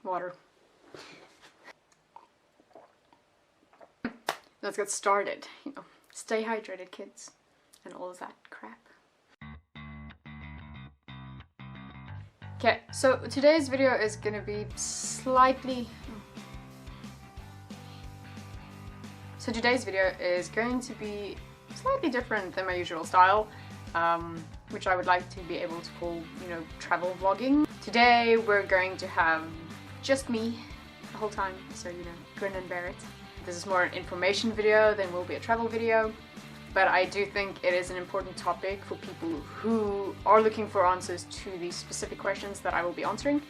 Water. Let's get started. Stay hydrated, kids, and all of that crap. Okay, so today's video is gonna be slightly different than my usual style, which I would like to be able to call, travel vlogging. Today we're going to have just me the whole time, so grin and bear it. This is more an information video than will be a travel video, but I do think it is an important topic for people who are looking for answers to these specific questions that I will be answering.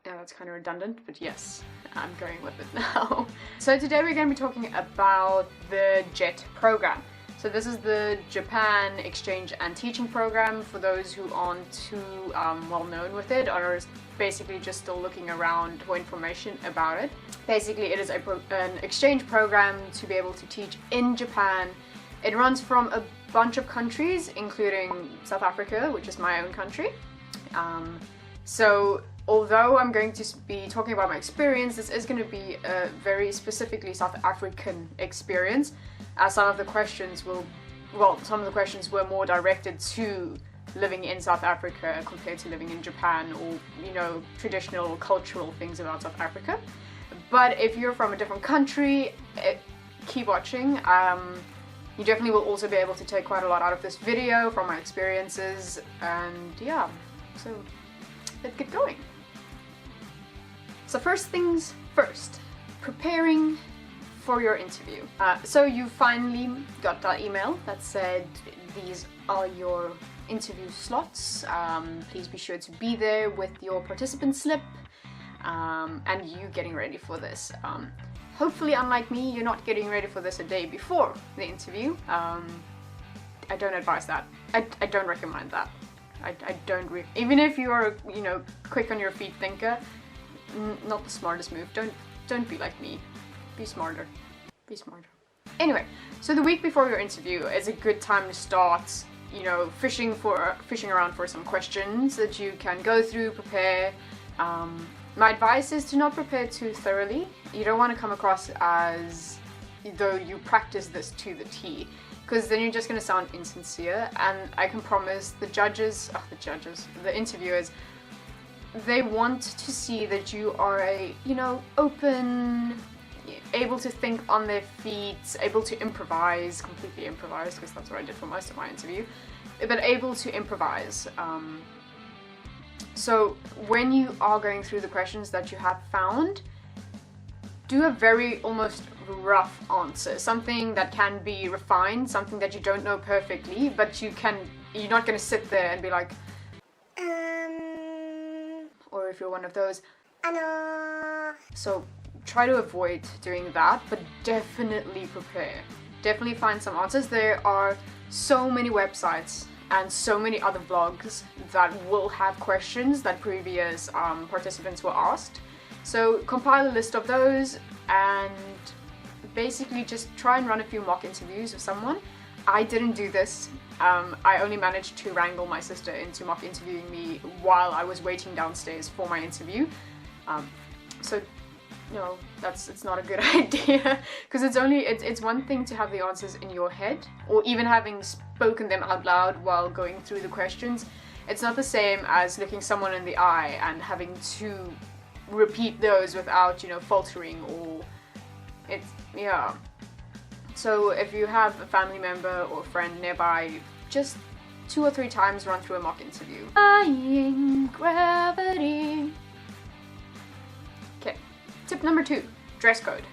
Yeah, that's kind of redundant, but yes, I'm going with it now. So today we're going to be talking about the JET program. So this is the Japan Exchange and Teaching Program for those who aren't too well known with it, or are basically just still looking around for information about it. Basically, it is an exchange program to be able to teach in Japan. It runs from a bunch of countries, including South Africa, which is my own country. So although I'm going to be talking about my experience, this is going to be a very specifically South African experience, as some of the questions were more directed to living in South Africa compared to living in Japan, or traditional cultural things about South Africa. But if you're from a different country, keep watching. You definitely will also be able to take quite a lot out of this video from my experiences, and yeah, so let's get going. So first things first, preparing for your interview. So you finally got that email that said these are your interview slots. Please be sure to be there with your participant slip, and you getting ready for this. Hopefully, unlike me, you're not getting ready for this a day before the interview. I don't advise that. I don't recommend that. Even if you are quick on your feet thinker, not the smartest move. Don't be like me. Be smarter. Be smarter. Anyway, so the week before your interview is a good time to start, fishing around for some questions that you can go through, prepare. My advice is to not prepare too thoroughly. You don't want to come across as though you practice this to the T, because then you're just going to sound insincere, and I can promise the interviewers, they want to see that you are open, able to think on their feet, able to completely improvise, because that's what I did for most of my interview, but able to improvise. So when you are going through the questions that you have found, do a very almost rough answer, something that can be refined, something that you don't know perfectly, but you're not going to sit there and be like, or if you're one of those, So try to avoid doing that, but definitely prepare. Definitely find some answers. There are so many websites and so many other vlogs that will have questions that previous participants were asked. So compile a list of those and basically just try and run a few mock interviews with someone. I didn't do this. I only managed to wrangle my sister into mock interviewing me while I was waiting downstairs for my interview. So no, it's not a good idea, because it's one thing to have the answers in your head, or even having spoken them out loud while going through the questions. It's not the same as looking someone in the eye and having to repeat those without, faltering, or yeah. So if you have a family member or friend nearby, just 2 or 3 times run through a mock interview. Defying gravity. Okay, tip number 2, dress code.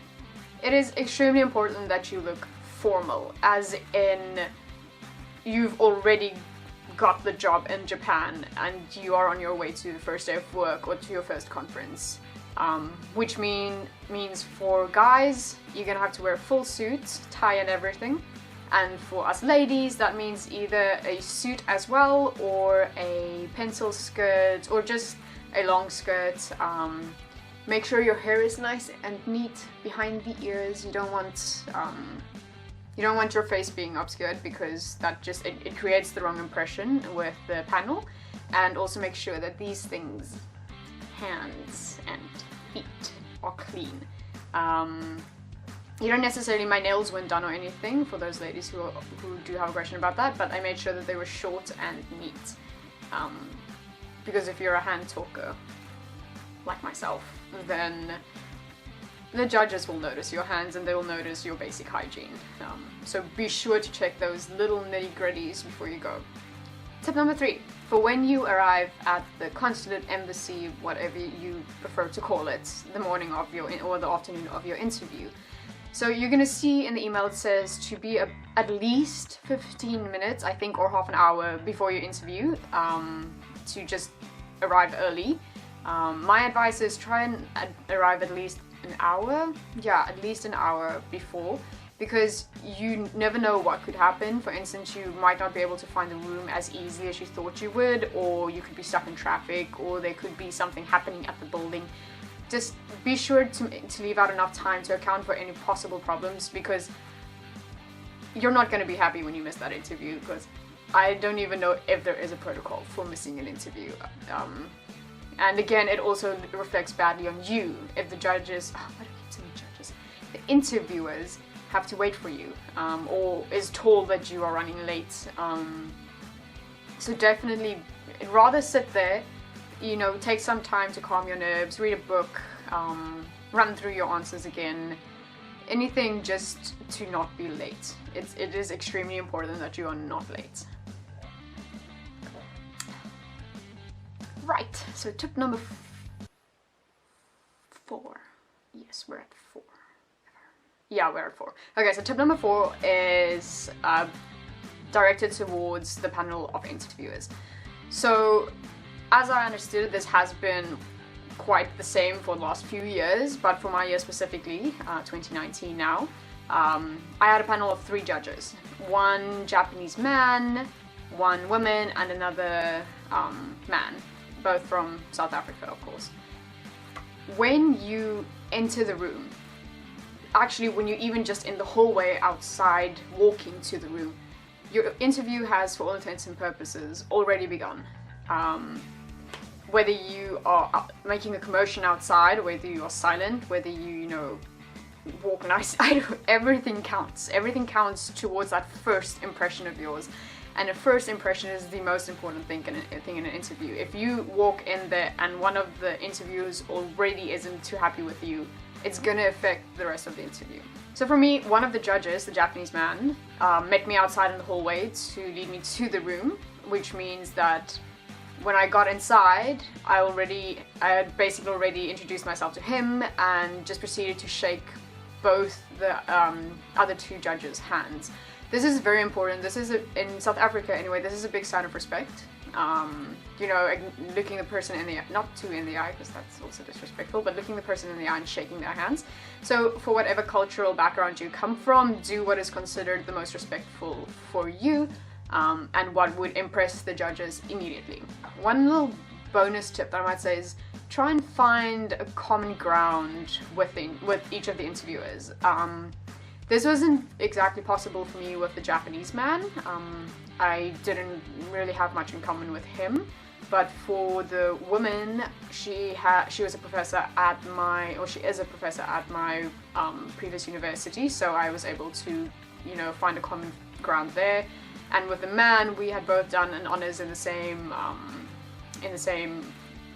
It is extremely important that you look formal, as in you've already got the job in Japan and you are on your way to the first day of work or to your first conference. Which means for guys, you're gonna have to wear a full suit, tie and everything. And for us ladies, that means either a suit as well, or a pencil skirt, or just a long skirt. Make sure your hair is nice and neat behind the ears. You don't want your face being obscured, because that just it creates the wrong impression with the panel. and also make sure that these things, hands and feet, are clean. You don't necessarily, my nails weren't done or anything for those ladies who do have a question about that, but I made sure that they were short and neat. Because if you're a hand talker, like myself, then the judges will notice your hands and they will notice your basic hygiene. So be sure to check those little nitty-gritties before you go. Tip number 3, for when you arrive at the consulate, embassy, whatever you prefer to call it, the morning of your, or the afternoon of your interview. So you're gonna see in the email it says to be at least 15 minutes, I think, or half an hour before your interview, to just arrive early. My advice is try and arrive at least an hour, at least an hour before, because you never know what could happen. For instance, you might not be able to find the room as easily as you thought you would, or you could be stuck in traffic, or there could be something happening at the building. Just be sure to leave out enough time to account for any possible problems, because you're not going to be happy when you miss that interview, because I don't even know if there is a protocol for missing an interview. And again, it also reflects badly on you if the judges, what do I keep saying judges? The interviewers have to wait for you, or is told that you are running late. So definitely, rather sit there, you know, take some time to calm your nerves, read a book, run through your answers again, anything just to not be late. It is extremely important that you are not late. Right, so tip number 4. Yes, we're at 4. Yeah, we're at 4. Okay, so tip number 4 is directed towards the panel of interviewers. So, as I understood it, this has been quite the same for the last few years, but for my year specifically, 2019 now, I had a panel of 3 judges. 1 Japanese man, 1 woman, and another man, both from South Africa, of course. When you enter the room, actually when you're even just in the hallway outside walking to the room, your interview has, for all intents and purposes, already begun. Whether you are making a commotion outside, whether you are silent, whether you know, walk nice, everything counts. Everything counts towards that first impression of yours. And a first impression is the most important thing in an interview. If you walk in there and one of the interviewers already isn't too happy with you, it's gonna affect the rest of the interview. So for me, one of the judges, the Japanese man, met me outside in the hallway to lead me to the room, which means that when I got inside, I had basically already introduced myself to him and just proceeded to shake both the other 2 judges' hands. This is very important. This is, in South Africa anyway, this is a big sign of respect. You know, looking the person in the eye, not too in the eye, because that's also disrespectful, but looking the person in the eye and shaking their hands. So for whatever cultural background you come from, do what is considered the most respectful for you, and what would impress the judges immediately. One little bonus tip that I might say is try and find a common ground with each of the interviewers. This wasn't exactly possible for me with the Japanese man. I didn't really have much in common with him, but for the woman, she was a professor at she is a professor at my previous university, so I was able to, you know, find a common ground there. And with the man, we had both done an honors in the same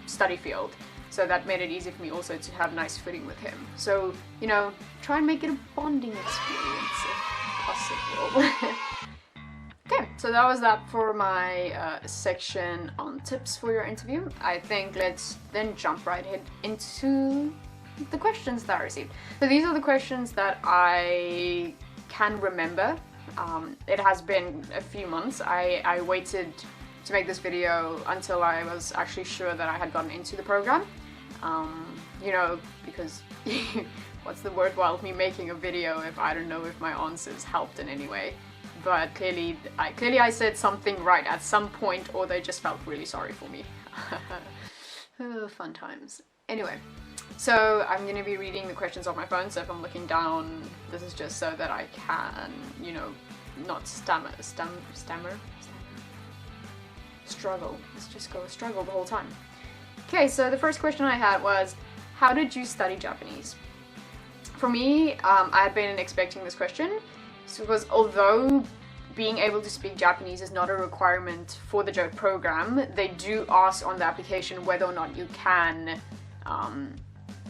study field. So that made it easy for me also to have nice footing with him. So, you know, try and make it a bonding experience if possible. Okay, so that was that for my section on tips for your interview. I think let's then jump right into the questions that I received. So these are the questions that I can remember. It has been a few months. I waited to make this video until I was actually sure that I had gotten into the program. You know, because what's the worthwhile of me making a video if I don't know if my answers helped in any way? But clearly I said something right at some point, or they just felt really sorry for me. Oh, fun times. Anyway, so I'm going to be reading the questions on my phone, so if I'm looking down, this is just so that I can, you know, not stammer. struggle. Let's just go struggle the whole time. Okay, so the first question I had was, how did you study Japanese? For me, I had been expecting this question, because although being able to speak Japanese is not a requirement for the JOT program, they do ask on the application whether or not you can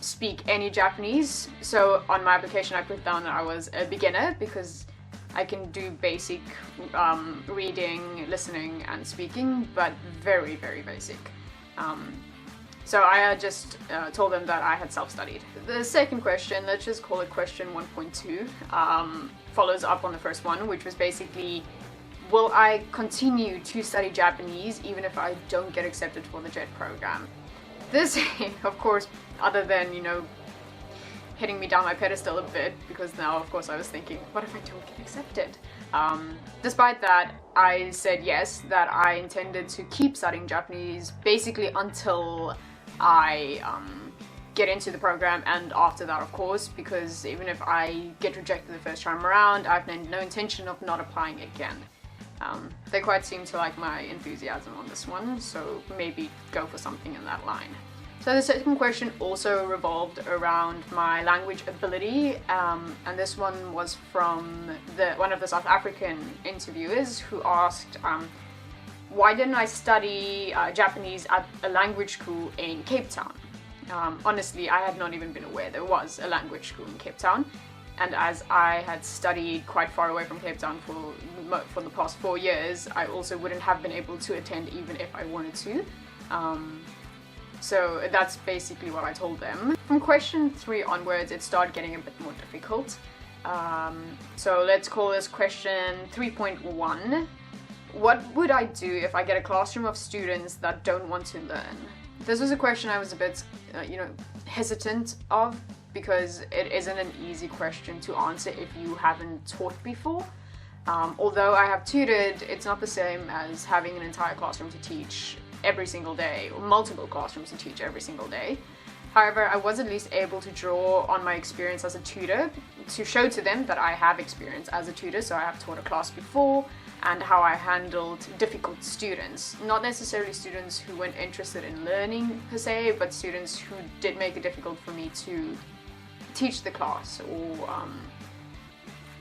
speak any Japanese. So on my application I put down that I was a beginner because I can do basic reading, listening and speaking, but very, very basic. So I just told them that I had self-studied. The second question, let's just call it question 1.2, follows up on the first one, which was basically, will I continue to study Japanese even if I don't get accepted for the JET program? This, of course, other than, you know, hitting me down my pedestal a bit, because now, of course, I was thinking, what if I don't get accepted? Despite that, I said yes, that I intended to keep studying Japanese basically until I get into the program, and after that, of course, because even if I get rejected the first time around, I've no intention of not applying again. They quite seem to like my enthusiasm on this one, so maybe go for something in that line. So the second question also revolved around my language ability, and this one was from one of the South African interviewers who asked, why didn't I study Japanese at a language school in Cape Town? Honestly, I had not even been aware there was a language school in Cape Town, and as I had studied quite far away from Cape Town for the past 4 years, I also wouldn't have been able to attend even if I wanted to. So that's basically what I told them. From question 3 onwards, it started getting a bit more difficult. So let's call this question 3.1. What would I do if I get a classroom of students that don't want to learn? This was a question I was a bit, hesitant of, because it isn't an easy question to answer if you haven't taught before. Although I have tutored, it's not the same as having an entire classroom to teach every single day, or multiple classrooms to teach every single day. However, I was at least able to draw on my experience as a tutor to show to them that I have experience as a tutor, so I have taught a class before, and how I handled difficult students. Not necessarily students who weren't interested in learning per se, but students who did make it difficult for me to teach the class, or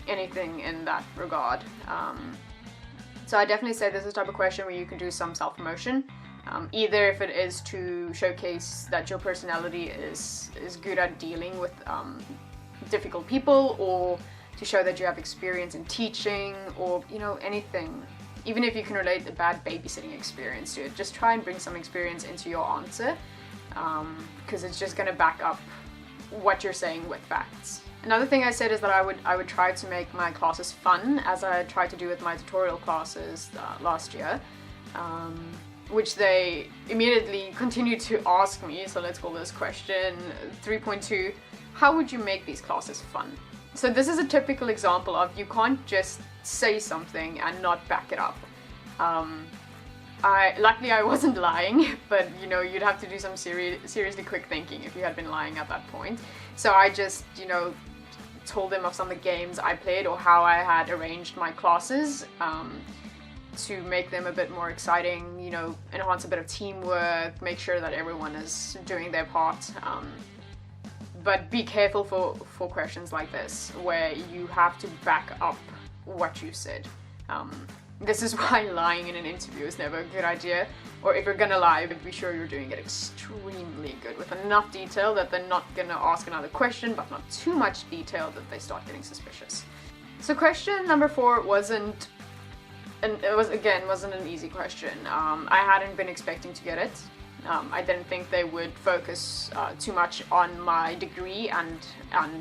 anything in that regard. So I definitely say this is the type of question where you can do some self-promotion. Either if it is to showcase that your personality is good at dealing with difficult people, or to show that you have experience in teaching, or anything. Even if you can relate a bad babysitting experience to it, just try and bring some experience into your answer, because it's just going to back up what you're saying with facts. Another thing I said is that I would try to make my classes fun, as I tried to do with my tutorial classes last year, which they immediately continued to ask me. So let's call this question 3.2, how would you make these classes fun? So this is a typical example of you can't just say something and not back it up. Luckily I wasn't lying, but you'd have to do some seriously quick thinking if you had been lying at that point. So I just, told them of some of the games I played, or how I had arranged my classes to make them a bit more exciting, enhance a bit of teamwork, make sure that everyone is doing their part. But be careful for questions like this, where you have to back up what you said. This is why lying in an interview is never a good idea. Or if you're gonna lie, be sure you're doing it extremely good, with enough detail that they're not gonna ask another question, but not too much detail that they start getting suspicious. So question number 4 wasn't an easy question. I hadn't been expecting to get it. I didn't think they would focus too much on my degree and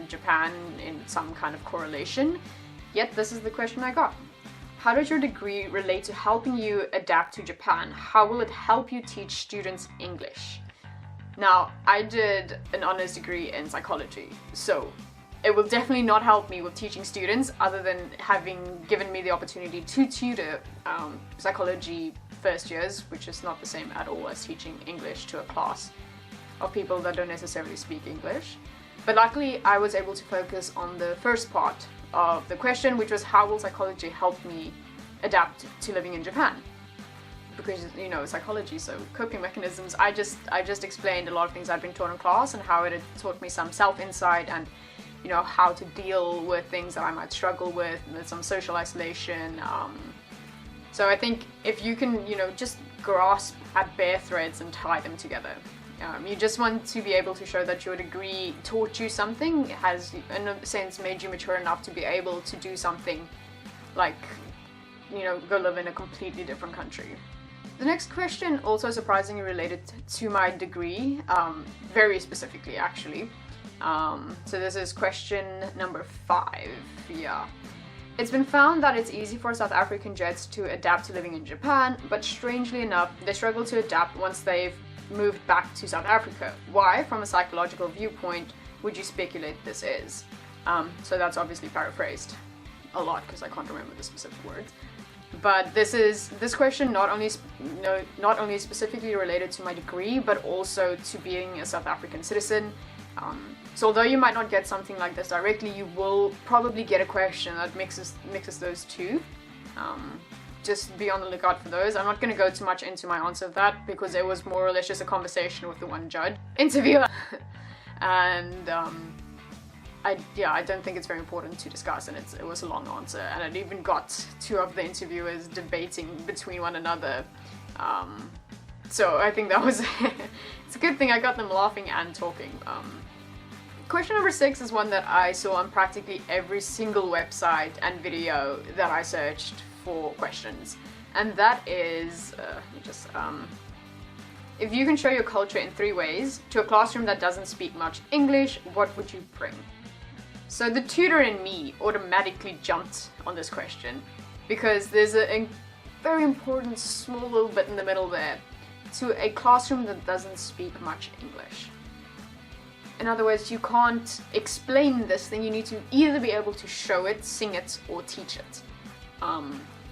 Japan in some kind of correlation. Yet this is the question I got. How does your degree relate to helping you adapt to Japan? How will it help you teach students English? Now, I did an honors degree in psychology, so it will definitely not help me with teaching students, other than having given me the opportunity to tutor psychology first years, which is not the same at all as teaching English to a class of people that don't necessarily speak English. But luckily I was able to focus on the first part of the question, which was how will psychology help me adapt to living in Japan? because, you know, psychology, so coping mechanisms, I just explained a lot of things I'd been taught in class and how it had taught me some self-insight and, you know, how to deal with things that I might struggle with some social isolation. So I think if you can, you know, just grasp at bare threads and tie them together. You just want to be able to show that your degree taught you something, has in a sense made you mature enough to be able to do something like, you know, go live in a completely different country. The next question, also surprisingly related to my degree, very specifically actually. So this is question number 5, yeah. It's been found that it's easy for South African Jets to adapt to living in Japan, but strangely enough, they struggle to adapt once they've moved back to South Africa. Why, from a psychological viewpoint, would you speculate this is? So that's obviously paraphrased a lot because I can't remember the specific words. But this question not only specifically related to my degree, but also to being a South African citizen. So although you might not get something like this directly, you will probably get a question that mixes those two. Just be on the lookout for those. I'm not going to go too much into my answer of that because it was more or less just a conversation with the one interviewer. And I don't think it's very important to discuss, and it was a long answer, and it even got 2 of the interviewers debating between one another. So I think that was it's a good thing I got them laughing and talking. Question number 6 is one that I saw on practically every single website and video that I searched for questions, and that is if you can show your culture in 3 ways to a classroom that doesn't speak much English, what would you bring? So the tutor in me automatically jumped on this question because there's a very important small little bit in the middle there. To a classroom that doesn't speak much English. In other words, you can't explain this thing, you need to either be able to show it, sing it, or teach it.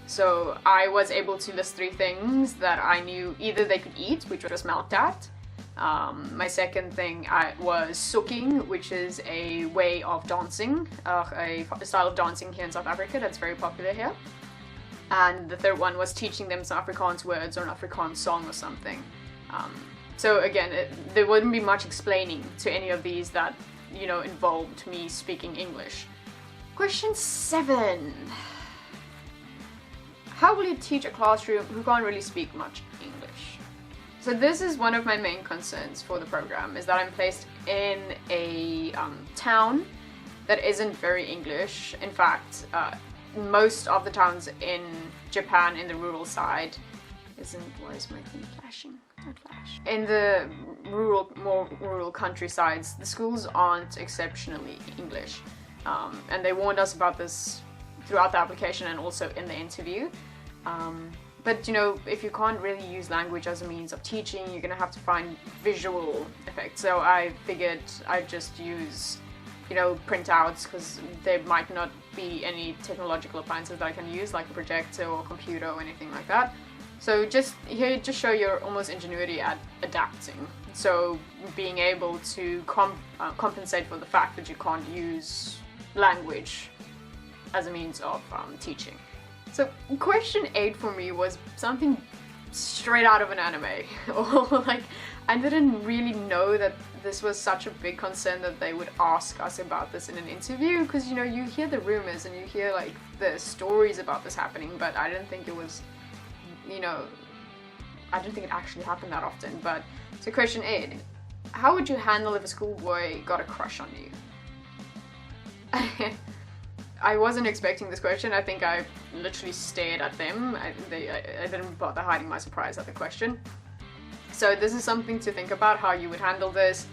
So I was able to list 3 things that I knew either they could eat, which was milk tat. My second thing was soeking, which is a way of dancing, a style of dancing here in South Africa that's very popular here. And the third one was teaching them some Afrikaans words or an Afrikaans song or something. So again, there wouldn't be much explaining to any of these that, you know, involved me speaking English. Question 7. How will you teach a classroom who can't really speak much English? So this is one of my main concerns for the program, is that I'm placed in a town that isn't very English. In fact, most of the towns in Japan in the rural side why is my thing flashing? Don't flash. In the more rural countrysides, the schools aren't exceptionally English. And they warned us about this throughout the application and also in the interview. But you know, if you can't really use language as a means of teaching, you're gonna have to find visual effects. So I figured I'd just use, you know, printouts, because there might not be any technological appliances that I can use, like a projector or computer or anything like that. So just show your almost ingenuity at adapting. So being able to compensate for the fact that you can't use language as a means of teaching. So question 8 for me was something straight out of an anime. Or like, I didn't really know that this was such a big concern that they would ask us about this in an interview, because you know, you hear the rumors and you hear like the stories about this happening, but I didn't think it was, you know, I didn't think it actually happened that often. But so question 8, how would you handle if a schoolboy got a crush on you? I wasn't expecting this question. I think I literally stared at them. I didn't bother hiding my surprise at the question. So this is something to think about, how you would handle this.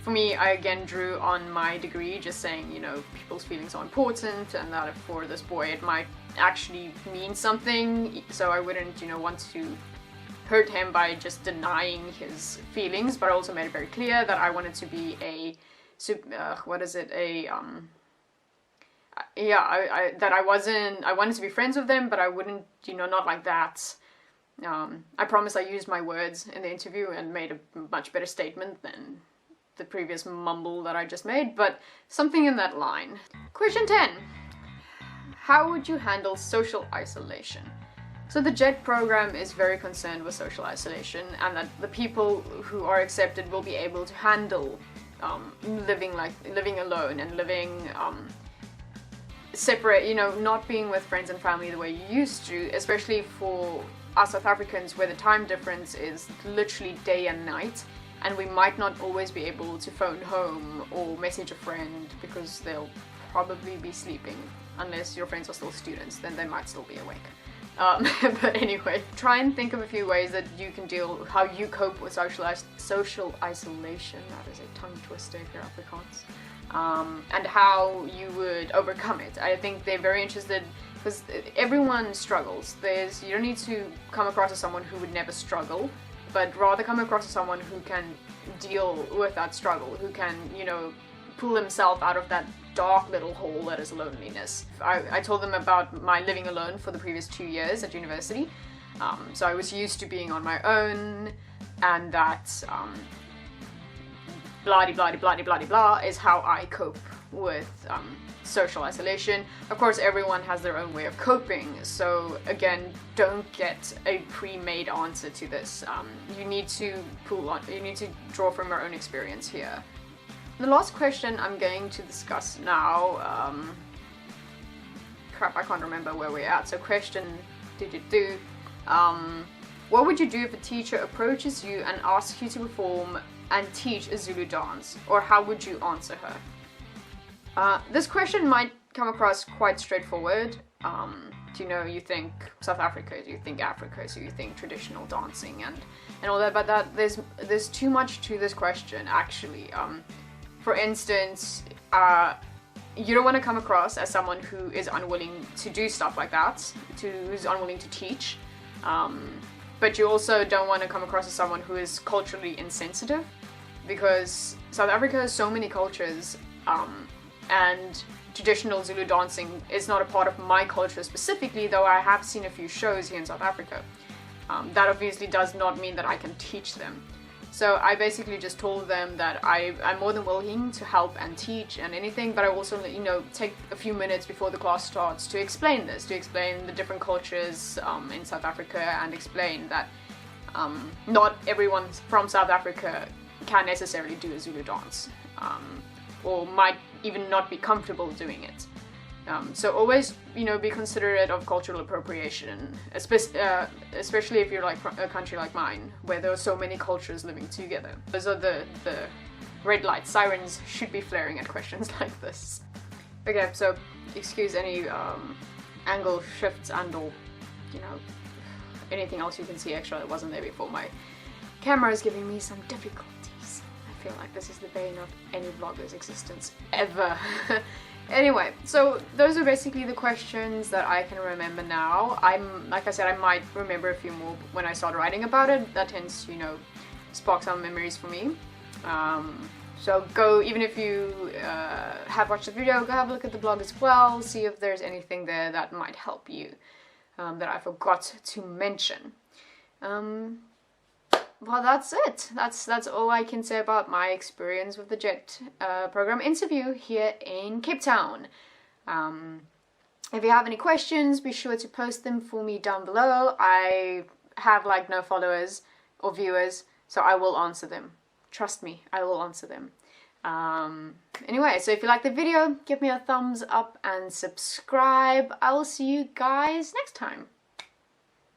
For me, I again drew on my degree, just saying, you know, people's feelings are important, and that for this boy it might actually mean something. So I wouldn't, you know, want to hurt him by just denying his feelings, but I also made it very clear that I wanted to be I wanted to be friends with them, but I wouldn't, you know, not like that. I promise I used my words in the interview and made a much better statement than the previous mumble that I just made, but something in that line. Question 10. How would you handle social isolation? So the JET program is very concerned with social isolation, and that the people who are accepted will be able to handle living alone and living separate, you know, not being with friends and family the way you used to, especially for us South Africans where the time difference is literally day and night, and we might not always be able to phone home or message a friend because they'll probably be sleeping, unless your friends are still students, then they might still be awake. But anyway, try and think of a few ways that you can how you cope with social isolation, that is a tongue twister if you're Afrikaans, and how you would overcome it. I think they're very interested, because everyone struggles. You don't need to come across as someone who would never struggle, but rather come across as someone who can deal with that struggle, who can, you know, pull himself out of that dark little hole that is loneliness. I told them about my living alone for the previous 2 years at university. So I was used to being on my own, and that blah is how I cope with social isolation. Of course, everyone has their own way of coping, so again, don't get a pre-made answer to this. You need to draw from your own experience here. The last question I'm going to discuss now, crap, I can't remember where we're at. So question what would you do if a teacher approaches you and asks you to perform and teach a Zulu dance, or how would you answer her? This question might come across quite straightforward. You know, you think South Africa, you think Africa, so you think traditional dancing and all that, but there's too much to this question actually. For instance, you don't want to come across as someone who is unwilling to do stuff like that, who's unwilling to teach, but you also don't want to come across as someone who is culturally insensitive, because South Africa has so many cultures, and traditional Zulu dancing is not a part of my culture specifically, though I have seen a few shows here in South Africa. That obviously does not mean that I can teach them. So I basically just told them that I'm more than willing to help and teach and anything, but I also, you know, take a few minutes before the class starts to explain the different cultures in South Africa, and explain that not everyone from South Africa can necessarily do a Zulu dance, or might even not be comfortable doing it. So always, you know, be considerate of cultural appropriation, especially if you're like a country like mine, where there are so many cultures living together. Those are the red light sirens should be flaring at questions like this. Okay, so excuse any angle shifts and or, you know, anything else you can see extra that wasn't there before. My camera is giving me some difficulties. I feel like this is the bane of any vlogger's existence ever. Anyway, so those are basically the questions that I can remember now. Like I said, I might remember a few more when I start writing about it. That tends to, you know, spark some memories for me. So go, even if you have watched the video, go have a look at the blog as well, see if there's anything there that might help you, that I forgot to mention. Well, that's it. That's all I can say about my experience with the JET program interview here in Cape Town. If you have any questions, be sure to post them for me down below. I have like no followers or viewers, so I will answer them. Trust me, I will answer them. Anyway, so if you like the video, give me a thumbs up and subscribe. I will see you guys next time.